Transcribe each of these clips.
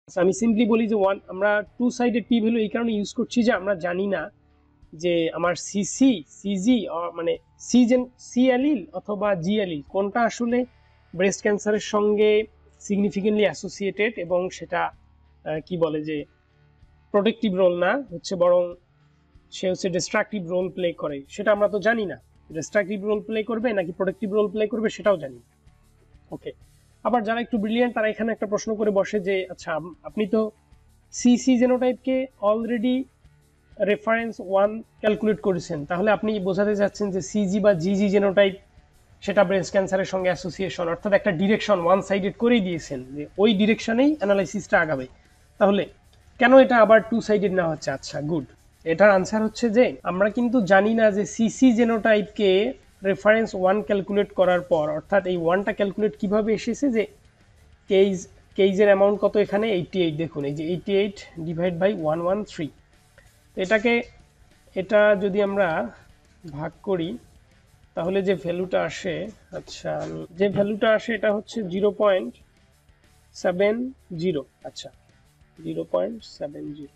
আমি সিম্পলি বলি যে ওয়ান আমরা টু সাইডেড পি ভ্যালু এই কারণে ইউজ করছি যে আমরা জানি না যে আমার সিসি সিজি মানে সি অ্যালিল অথবা জি অ্যালিল কোনটা আসলে ব্রেস্ট ক্যান্সারের সঙ্গে সিগনিফিকেন্টলি অ্যাসোসিয়েটেড এবং সেটা কি বলে যে প্রোটেক্টিভ রোল না হচ্ছে বরং সে হচ্ছে ডিস্ট্রাকটিভ রোল প্লে করে, সেটা আমরা তো জানি না। ডিস্ট্রাকটিভ রোল প্লে করবে নাকি প্রোটেক্টিভ রোল প্লে করবে সেটাও জানি না। ওকে, আবার যারা একটু ব্রিলিয়েন্ট তারা এখানে একটা প্রশ্ন করে বসে যে আচ্ছা আপনি তো সিসি জেনোটাইপকে অলরেডি রেফারেন্স ওয়ান ক্যালকুলেট করেছেন, তাহলে আপনি বোঝাতে চাচ্ছেন যে সিজি বা জিজি জেনোটাইপ সেটা ব্রেস্ট ক্যান্সারের সঙ্গে অ্যাসোসিয়েশন, অর্থাৎ একটা ডিরেকশন ওয়ান সাইডেড করেই দিয়েছেন যে ওই ডিরেকশনেই অ্যানালাইসিসটা আগাবে। তাহলে কেন এটা আবার টু সাইডেড না হচ্ছে? আচ্ছা গুড, এটার আনসার হচ্ছে যে আমরা কিন্তু জানি না যে সিসি জেনোটাইপকে রেফারেন্স ওয়ান ক্যালকুলেট করার পর, অর্থাৎ এই ওয়ানটা ক্যালকুলেট কিভাবে এসেছে যে কেইজের অ্যামাউন্ট কত এখানে 88, দেখুন এই যে 88 ডিভাইড বাই 113। এটাকে এটা যদি আমরা ভাগ করি তাহলে যে ভ্যালুটা আসে, আচ্ছা আমি যে ভ্যালুটা আসে এটা হচ্ছে 0.70। আচ্ছা 0.70,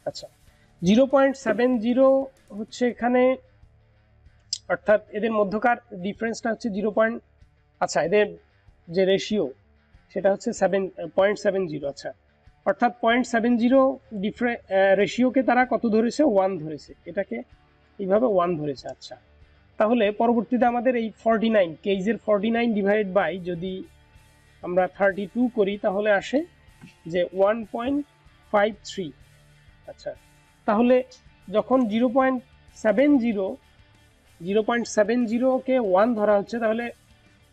আচ্ছা 0.70 হচ্ছে এখানে, অর্থাৎ এদের মধ্যকার ডিফারেন্সটা হচ্ছে 0. আচ্ছা এদের যে রেশিও সেটা হচ্ছে 7.70। আচ্ছা অর্থাৎ 0.70 রেশিওকে তারা কত ধরেছে? 1 ধরেছে, এটাকে এইভাবে 1 ধরেছে। আচ্ছা তাহলে পরবর্তীতে আমাদের এই 49 কেজের 49 ডিভাইড বাই যদি আমরা 32 করি তাহলে আসে যে 1.53। আচ্ছা তাহলে যখন 0.70কে 1 ধরা হচ্ছে তাহলে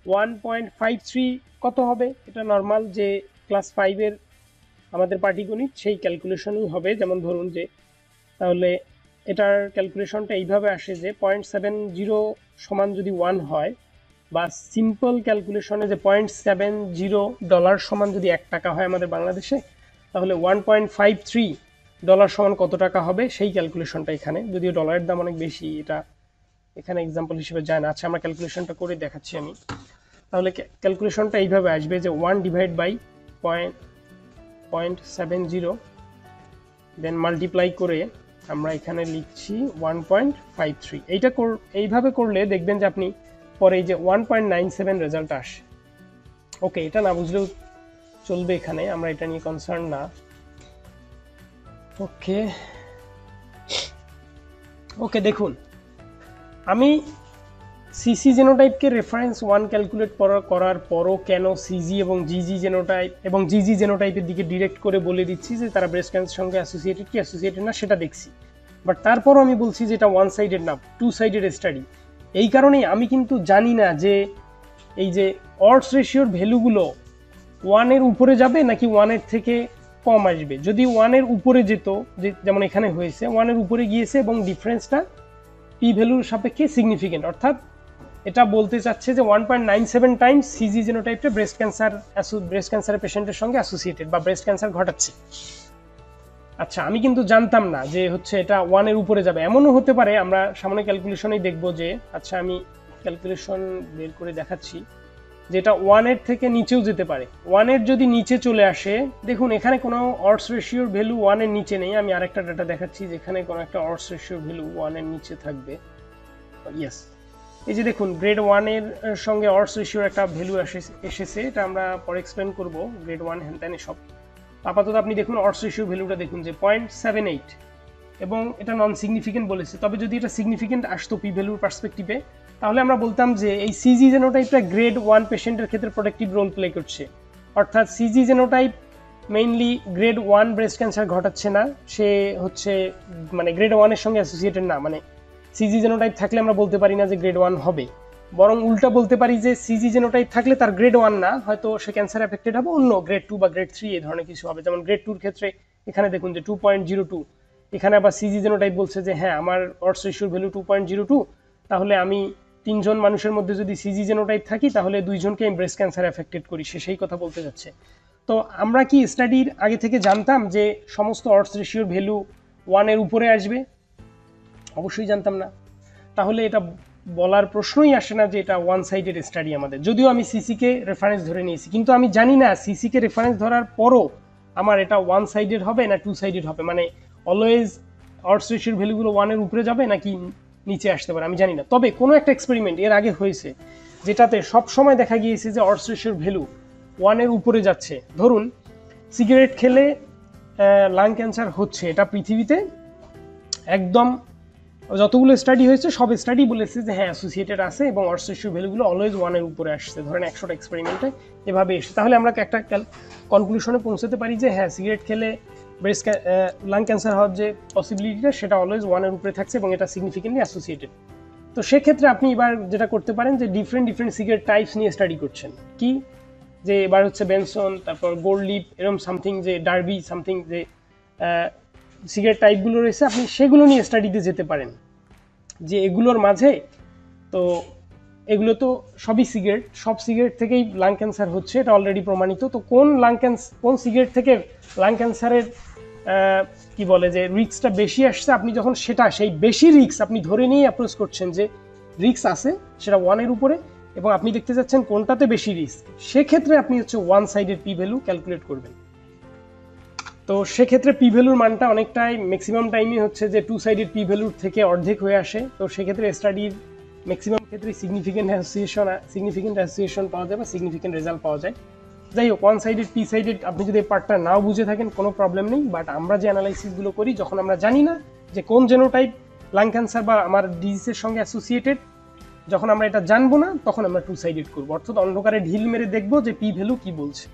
1.53 কত হবে? এটা নর্মাল যে ক্লাস 5-এর আমাদের পাটিগণিত সেই ক্যালকুলেশনই হবে। যেমন ধরুন যে তাহলে এটার ক্যালকুলেশনটা এইভাবে আসে যে 0.70 সমান যদি 1 হয়, বা সিম্পল ক্যালকুলেশনে যে $0.70 সমান যদি 1 টাকা হয় আমাদের বাংলাদেশে, তাহলে $1.53 সমান কত টাকা হবে সেই ক্যালকুলেশনটা এখানে, যদিও ডলারের দাম অনেক বেশি এটা এখানে এক্সাম্পল হিসেবে যায় না। আচ্ছা আমরা ক্যালকুলেশনটা করে দেখাচ্ছি আমি। তাহলে ক্যালকুলেশনটা এইভাবে আসবে যে 1 ডিভাইড বাই 0.70 দেন মাল্টিপ্লাই করে আমরা এখানে লিখছি 1.53। এইটা এইভাবে করলে দেখবেন যে আপনি পরে এই যে 1.97 রেজাল্ট আসে। ওকে, এটা না বুঝলেও চলবে, এখানে আমরা এটা নিয়ে কনসার্ন না। ওকে ওকে দেখুন, আমি সিসি জেনোটাইপকে রেফারেন্স ওয়ান ক্যালকুলেট করার পরও কেন সিজি এবং জিজি জেনোটাইপ এবং জিজি জেনোটাইপের দিকে ডিরেক্ট করে বলে দিচ্ছি যে তারা ব্রেস্ট ক্যান্সার সঙ্গে অ্যাসোসিয়েটেড কি অ্যাসোসিয়েটেড না সেটা দেখছি, বাট তারপরও আমি বলছি যে এটা ওয়ান সাইডেড না, টু সাইডেড স্টাডি। এই কারণেই আমি কিন্তু জানি না যে এই যে অডস রেশিওর ভ্যালুগুলো 1-এর উপরে যাবে নাকি 1-এর থেকে কম আসবে। যদি 1-এর উপরে যেত, যেমন এখানে হয়েছে 1-এর উপরে গিয়েছে এবং ডিফারেন্সটা পি ভ্যালুর সাপেক্ষে সিগনিফিকেন্ট, অর্থাৎ এটা বলতে চাচ্ছে যে 1.97 টাইমস সিজি জেনোটাইপটা ব্রেস্ট ক্যান্সারের পেশেন্টের সঙ্গে অ্যাসোসিয়েটেড বা ব্রেস্ট ক্যান্সার ঘটাচ্ছে। আচ্ছা আমি কিন্তু জানতাম না যে হচ্ছে এটা 1-এর উপরে যাবে, এমনও হতে পারে, আমরা সামনে ক্যালকুলেশনেই দেখবো যে, আচ্ছা আমি ক্যালকুলেশন বের করে দেখাচ্ছি, যেটা 1-এর থেকে নিচেও যেতে পারে। 1-এর যদি নিচে চলে আসে, দেখুন এখানে কোনো অডস রেশিওর ভ্যালু 1-এর নিচে নেই। আমি আরেকটা ডাটা দেখাচ্ছি যেখানে কোনো একটা অডস রেশিওর ভ্যালু 1-এর নিচে থাকবে। ইয়েস, এই যে দেখুন গ্রেড 1-এর সঙ্গে অডস রেশিওর একটা ভ্যালু এসেছে, এটা আমরা পরে এক্সপ্লেন করবো, গ্রেড 1 হ্যান ত্যান এসব। আপাতত আপনি দেখুন অডস রেশিও ভ্যালুটা দেখুন যে 0.78, এবং এটা নন সিগনিফিকেন্ট বলেছে। তবে যদি এটা সিগনিফিকেন্ট আসতো পি ভ্যালুর পার্সপেক্টিভে, তাহলে আমরা বলতাম যে এই সিজি জেনোটাইপটা গ্রেড 1 পেশেন্টের ক্ষেত্রে প্রোটেক্টিভ রোল প্লে করছে, অর্থাৎ CG genotype mainly grade 1 breast cancer ঘটাচ্ছে না, সে হচ্ছে মানে গ্রেড 1-এর সঙ্গে অ্যাসোসিয়েটেড না। মানে সিজি জেনোটাইপ থাকলে আমরা বলতে পারি না যে গ্রেড 1 হবে, বরং উল্টা বলতে পারি যে সিজি জেনোটাইপ থাকলে তার গ্রেড 1 না, হয়তো সে ক্যান্সার এফেক্টেড হবে অন্য গ্রেড 2 বা গ্রেড 3 এই ধরনের কিছু হবে। যেমন গ্রেড 2-র ক্ষেত্রে এখানে দেখুন যে 2.02, এখানে আবার সিজি জেনোটাইপ বলছে যে হ্যাঁ আমার অডস রেশিওর ভ্যালু 2.02, তাহলে আমি 3 জন মানুষের মধ্যে যদি সিজি জেনোটাইপ থাকি তাহলে 2 জনকে আমি ব্রেস্ট ক্যান্সার এফেক্টেড করি, সে সেই কথা বলতে যাচ্ছে। তো আমরা কি স্টাডির আগে থেকে জানতাম যে সমস্ত অডস রেশিওর ভ্যালু 1-এর উপরে আসবে? অবশ্যই জানতাম না। তাহলে এটা বলার প্রশ্নই আসে না যে এটা ওয়ান সাইডেড স্টাডি আমাদের, যদিও আমি সিসিকে রেফারেন্স ধরে নিয়েছি, কিন্তু আমি জানি না সিসিকে রেফারেন্স ধরার পরও আমার এটা ওয়ান সাইডেড হবে না টু সাইডেড হবে, মানে অলওয়েজ অডস রেশিওর ভ্যালুগুলো ওয়ানের উপরে যাবে নাকি নিচে আসতে পারে আমি জানি না। তবে কোনো একটা এক্সপেরিমেন্ট এর আগে হয়েছে যেটাতে সব সময় দেখা গিয়েছে যে অডস রেশিওর ভ্যালু ওয়ানের উপরে যাচ্ছে। ধরুন সিগারেট খেলে লাং ক্যান্সার হচ্ছে, এটা পৃথিবীতে একদম যতগুলো স্টাডি হয়েছে সব স্টাডি বলেছে যে হ্যাঁ অ্যাসোসিয়েটেড আছে এবং অডস রেশিও ভ্যালুগুলো অলওয়েজ ওয়ানের উপরে আসছে, ধরেন 100টা এক্সপেরিমেন্টে এভাবে এসে, তাহলে আমরা একটা কনক্লুশনে পৌঁছাতে পারি যে হ্যাঁ সিগারেট খেলে ব্রেস্ট লাং ক্যান্সার হওয়ার যে পসিবিলিটিটা সেটা অলওয়েজ ওয়ানের উপরে থাকছে এবং এটা সিগনিফিকেন্টলি অ্যাসোসিয়েটেড। তো সেক্ষেত্রে আপনি এবার যেটা করতে পারেন যে ডিফারেন্ট সিগারেট টাইপস নিয়ে স্টাডি করছেন, কি যে এবার হচ্ছে বেনসন, তারপর গোল্ড লিপ, এরকম সামথিং যে ডার্বি সামথিং যে সিগারেট টাইপগুলো রয়েছে, আপনি সেগুলো নিয়ে স্টাডিতে যেতে পারেন যে এগুলোর মাঝে তো এগুলো তো সবই সিগারেট, সব সিগারেট থেকেই লাং ক্যান্সার হচ্ছে, এটা অলরেডি প্রমাণিত। তো কোন সিগারেট থেকে লাং ক্যান্সারের কি বলে যে রিস্কটা বেশি আসছে, আপনি যখন সেই বেশি রিস্ক আপনি ধরে নিয়ে অ্যাপ্রোচ করছেন যে রিস্ক আছে সেটা ওয়ানের উপরে এবং আপনি দেখতে যাচ্ছেন কোনটাতে বেশি রিস্ক, সেক্ষেত্রে আপনি হচ্ছে ওয়ান সাইডের পি ভ্যালু ক্যালকুলেট করবেন। তো সেক্ষেত্রে পি ভ্যালুর মানটা অনেকটাই ম্যাক্সিমাম টাইমে হচ্ছে যে টু সাইডের পি ভ্যালুর থেকে অর্ধেক হয়ে আসে। তো সেক্ষেত্রে স্টাডির ম্যাক্সিমাম ক্ষেত্রে সিগনিফিকেন্ট অ্যাসোসিয়েশন পাওয়া যায় বা সিগনিফিকেন্ট রেজাল্ট পাওয়া যায়। যাই হোক, ওয়ান সাইডেড পি সাইডেড আপনি যদি এই পার্টটা নাও বুঝে থাকেন কোনো প্রবলেম নেই, বাট আমরা যে অ্যানালাইসিসগুলো করি যখন আমরা জানি না যে কোন জেনোটাইপ লাং ক্যান্সার বা আমার ডিজিজের সঙ্গে অ্যাসোসিয়েটেড, যখন আমরা এটা জানবো না তখন আমরা টু সাইডেড করবো, অর্থাৎ অন্ধকারে ঢিল মেরে দেখবো যে পি ভ্যালু কি বলছে।